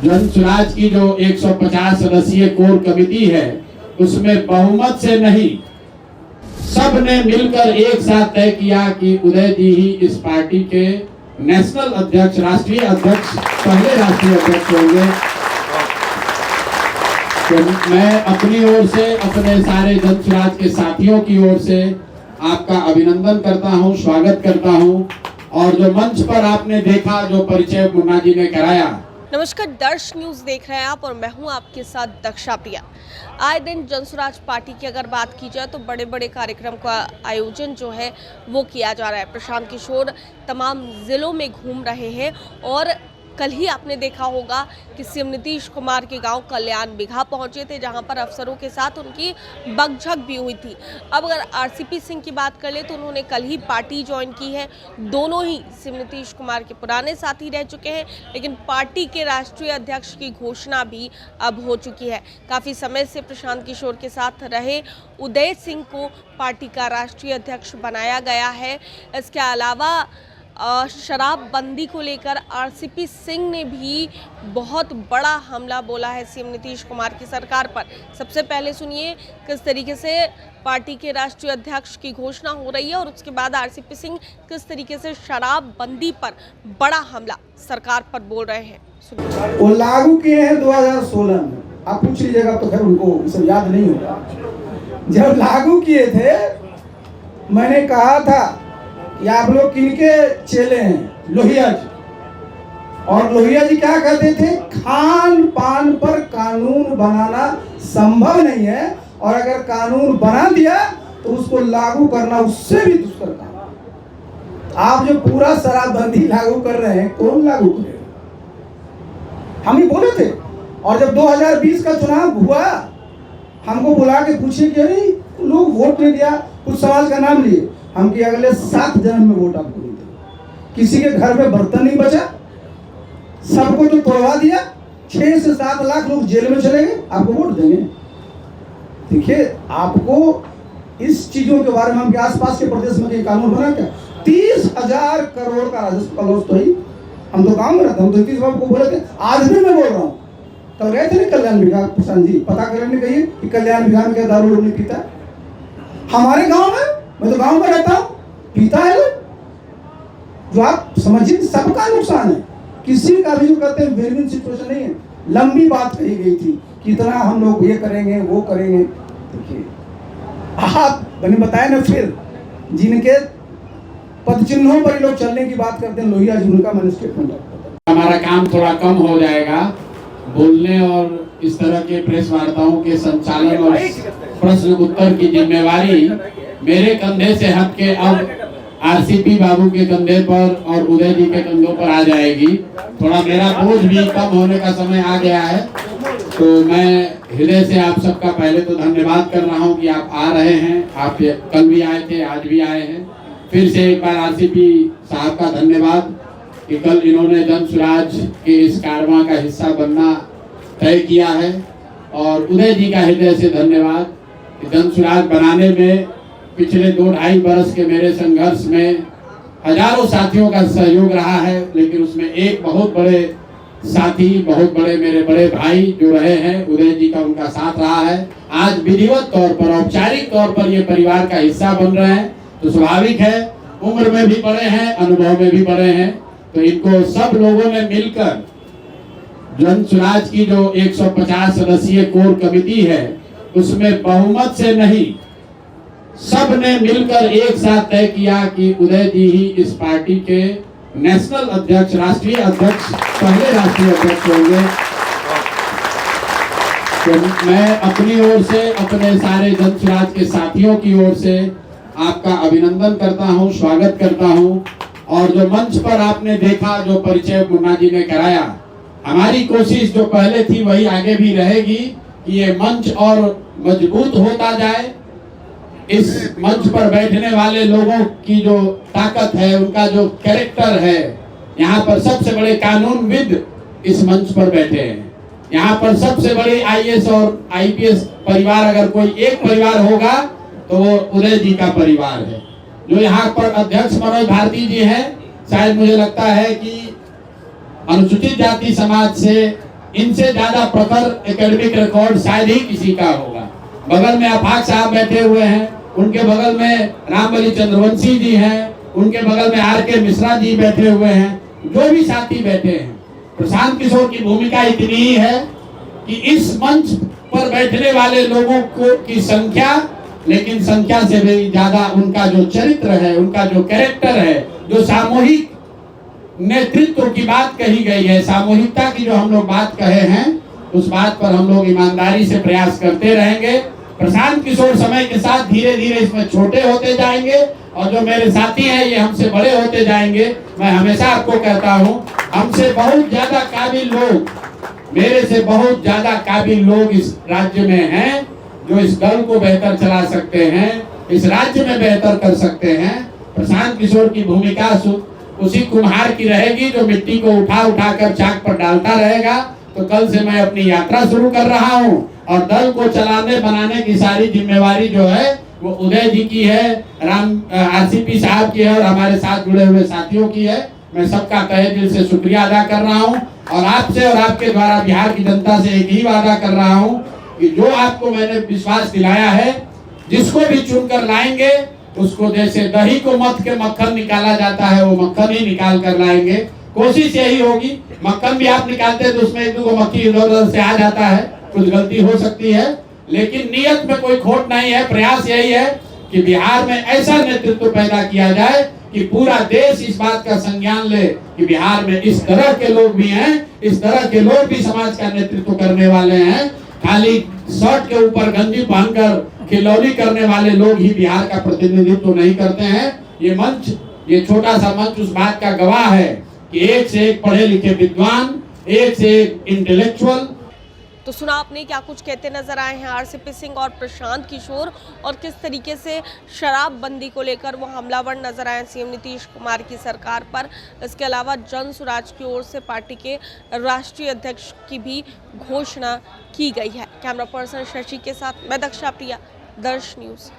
जन सुराज की जो 150 सदस्यीय कोर कमेटी है उसमें बहुमत से नहीं, सब ने मिलकर एक साथ तय किया कि उदय जी ही इस पार्टी के नेशनल अध्यक्ष, राष्ट्रीय अध्यक्ष, पहले राष्ट्रीय अध्यक्ष होंगे। तो मैं अपनी ओर से, अपने सारे जन सुराज के साथियों की ओर से आपका अभिनंदन करता हूं, स्वागत करता हूं। और जो मंच पर आपने देखा, जो परिचय मुन्ना जी ने कराया। नमस्कार, दर्श न्यूज देख रहे हैं आप और मैं हूं आपके साथ दक्षा प्रिया। आए दिन जनसुराज पार्टी की अगर बात की जाए तो बड़े बड़े कार्यक्रम का आयोजन जो है वो किया जा रहा है। प्रशांत किशोर तमाम जिलों में घूम रहे हैं और कल ही आपने देखा होगा कि सीएम नीतीश कुमार के गांव कल्याण बिघा पहुंचे थे, जहां पर अफसरों के साथ उनकी बकझक भी हुई थी। अब अगर आरसीपी सिंह की बात कर ले तो उन्होंने कल ही पार्टी ज्वाइन की है। दोनों ही सीएम नीतीश कुमार के पुराने साथी रह चुके हैं, लेकिन पार्टी के राष्ट्रीय अध्यक्ष की घोषणा भी अब हो चुकी है। काफ़ी समय से प्रशांत किशोर के साथ रहे उदय सिंह को पार्टी का राष्ट्रीय अध्यक्ष बनाया गया है। इसके अलावा शराबबंदी को लेकर आरसीपी सिंह ने भी बहुत बड़ा हमला बोला है सीएम नीतीश कुमार की सरकार पर। सबसे पहले सुनिए किस तरीके से पार्टी के राष्ट्रीय अध्यक्ष की घोषणा हो रही है और उसके बाद आरसीपी सिंह किस तरीके से शराबबंदी पर बड़ा हमला सरकार पर बोल रहे हैं। वो लागू किए हैं 2016 में। आप पूछ लीजिएगा तो खैर उनको सब याद नहीं होगा। जब लागू किए थे मैंने कहा था कि आप लोग किनके चेले हैं? लोहिया जी। और लोहिया जी क्या कहते थे? खान पान पर कानून बनाना संभव नहीं है और अगर कानून बना दिया तो उसको लागू करना उससे भी दुष्कर काम। आप जो पूरा शराबबंदी लागू कर रहे हैं, कौन लागू करेगा? हम ही बोले थे। और जब 2020 का चुनाव हुआ, हमको बुला के पूछे कि अरे लोग वोट नहीं दिया, कुछ समाज का नाम लिए। हम कि अगले 7 जन्म में वोट आपको नहीं देंगे। किसी के घर में बर्तन नहीं बचा, सबको तो तोड़वा दिया, 6 से 7 लाख लोग जेल में चले गए, आपको वोट देंगे? देखिए, आपको इस चीजों के बारे में हम आसपास के प्रदेश में कहीं कानून बना क्या? 30,000 करोड़ का राजस्व का लॉस तो ही। हम तो काम रहते, हम तो नीतीश बाबू को बोले थे, आज भी मैं बोल रहा हूँ। कल गए थे ना कल्याण विभाग, प्रशांत जी पता करने कहिए कि कल्याण विभाग के दारू लोग नहीं पीता। हमारे गांव में, मैं तो गांव में रहता हूं, पीता है लोग। जो आप समझिए, सबका नुकसान है, किसी का भी जो कहते हैं विन-विन सिचुएशन नहीं है। लंबी बात कही गई थी कि इतना हम लोग ये करेंगे वो करेंगे। देखिए, आप मैंने बताया ना, फिर जिनके पद चिन्हों पर लोग चलने की बात करते हैं, लोहिया जी, उनका मैंने स्टेटमेंट। हमारा काम थोड़ा कम हो जाएगा, बोलने और इस तरह के प्रेस वार्ताओं के संचालन और प्रश्न उत्तर की जिम्मेवारी मेरे कंधे से हट के अब आरसीपी बाबू के कंधे पर और उदय जी के कंधों पर आ जाएगी। थोड़ा मेरा बोझ भी कम होने का समय आ गया है। तो मैं हृदय से आप सबका पहले तो धन्यवाद कर रहा हूं कि आप आ रहे हैं। आप कल भी आए थे, आज भी आए हैं। फिर से एक बार आरसीपी साहब का धन्यवाद कि कल इन्होंने जन सुराज के इस कारवां का हिस्सा बनना तय किया है। और उदय जी का हृदय से धन्यवाद कि जन सुराज बनाने में पिछले 2-2.5 बरस के मेरे संघर्ष में हजारों साथियों का सहयोग रहा है, लेकिन उसमें एक बहुत बड़े साथी, बहुत बड़े मेरे बड़े भाई जो रहे हैं, उदय जी का उनका साथ रहा है। आज विधिवत तौर पर, औपचारिक तौर पर ये परिवार का हिस्सा बन रहे हैं, तो स्वाभाविक है, उम्र में भी बड़े हैं, अनुभव में भी बड़े हैं। तो इनको सब लोगों ने मिलकर जन सुराज की जो 150 सदस्यीय कोर कमेटी है उसमें बहुमत से नहीं, सब ने मिलकर एक साथ तय किया कि उदय जी ही इस पार्टी के नेशनल अध्यक्ष, राष्ट्रीय अध्यक्ष, पहले राष्ट्रीय अध्यक्ष होंगे। तो मैं अपनी ओर से, अपने सारे जन सुराज के साथियों की ओर से आपका अभिनंदन करता हूं, स्वागत करता हूं। और जो मंच पर आपने देखा, जो परिचय मुन्ना जी ने कराया, हमारी कोशिश जो पहले थी वही आगे भी रहेगी कि ये मंच और मजबूत होता जाए। इस मंच पर बैठने वाले लोगों की जो ताकत है, उनका जो कैरेक्टर है, यहाँ पर सबसे बड़े कानूनविद इस मंच पर बैठे हैं। यहाँ पर सबसे बड़े आईएएस और आईपीएस परिवार अगर कोई एक परिवार होगा तो वो उदय जी का परिवार है। जो यहाँ पर अध्यक्ष मनोज भारती जी हैं, शायद मुझे लगता है कि अनुसूचित जाति समाज से इनसे ज्यादा प्रखर एकेडमिक रिकॉर्ड शायद ही किसी का होगा। बगल में आफाक साहब बैठे हुए हैं, उनके बगल में रामबली चंद्रवंशी जी हैं, उनके बगल में आर के मिश्रा जी बैठे हुए हैं, जो भी साथी बैठे हैं। प्रशांत किशोर की भूमिका इतनी ही है कि इस मंच पर बैठने वाले लोगों को की संख्या, लेकिन संख्या से भी ज्यादा उनका जो चरित्र है, उनका जो कैरेक्टर है, जो सामूहिक नेतृत्व की बात कही गई है, सामूहिकता की जो हम लोग बात कहे हैं, उस बात पर हम लोग ईमानदारी से प्रयास करते रहेंगे। प्रशांत किशोर समय के साथ धीरे धीरे इसमें छोटे होते जाएंगे और जो मेरे साथी हैं ये हमसे बड़े होते जाएंगे। मैं हमेशा आपको कहता हूं, हमसे बहुत ज्यादा काबिल लोग, मेरे से बहुत ज्यादा काबिल लोग इस राज्य में हैं जो इस दल को बेहतर चला सकते हैं, इस राज्य में बेहतर कर सकते हैं। प्रशांत किशोर की भूमिका उसी कुम्हार की रहेगी जो मिट्टी को उठा उठा कर चाक पर डालता रहेगा। तो कल से मैं अपनी यात्रा शुरू कर रहा हूं और दल को चलाने बनाने की सारी जिम्मेवारी जो है वो उदय जी की है, आरसीपी साहब की है और हमारे साथ जुड़े हुए साथियों की है। मैं सबका तहे दिल से शुक्रिया अदा कर रहा हूं और आपसे और आपके द्वारा बिहार की जनता से एक ही वादा कर रहा हूं कि जो आपको मैंने विश्वास दिलाया है, जिसको भी चुनकर लाएंगे उसको जैसे दही को मथ के मक्खन निकाला जाता है वो मक्खन ही निकाल कर लाएंगे। कोशिश यही होगी, मक्खन भी आप निकालते हैं तो उसमें एक दो मक्खी इधर उधर से आ जाता है, कुछ गलती हो सकती है, लेकिन नियत में कोई खोट नहीं है। प्रयास यही है कि बिहार में ऐसा नेतृत्व पैदा किया जाए कि पूरा देश इस बात का संज्ञान ले कि बिहार में इस तरह के लोग भी हैं, इस तरह के लोग भी समाज का नेतृत्व करने वाले हैं। खाली शर्ट के ऊपर गंजी पहनकर खिलौनी करने वाले लोग ही बिहार का प्रतिनिधित्व नहीं करते हैं। ये मंच, ये छोटा सा मंच उस बात का गवाह है कि एक से एक पढ़े लिखे विद्वान, एक से एक इंटेलेक्चुअल। तो सुना आपने क्या कुछ कहते नजर आए हैं आरसीपी सिंह और प्रशांत किशोर, और किस तरीके से शराबबंदी को लेकर वो हमलावर नजर आए सीएम नीतीश कुमार की सरकार पर। इसके अलावा जन स्वराज की ओर से पार्टी के राष्ट्रीय अध्यक्ष की भी घोषणा की गई है। कैमरा पर्सन शशि के साथ मैं दक्षा प्रिया, दर्श न्यूज़।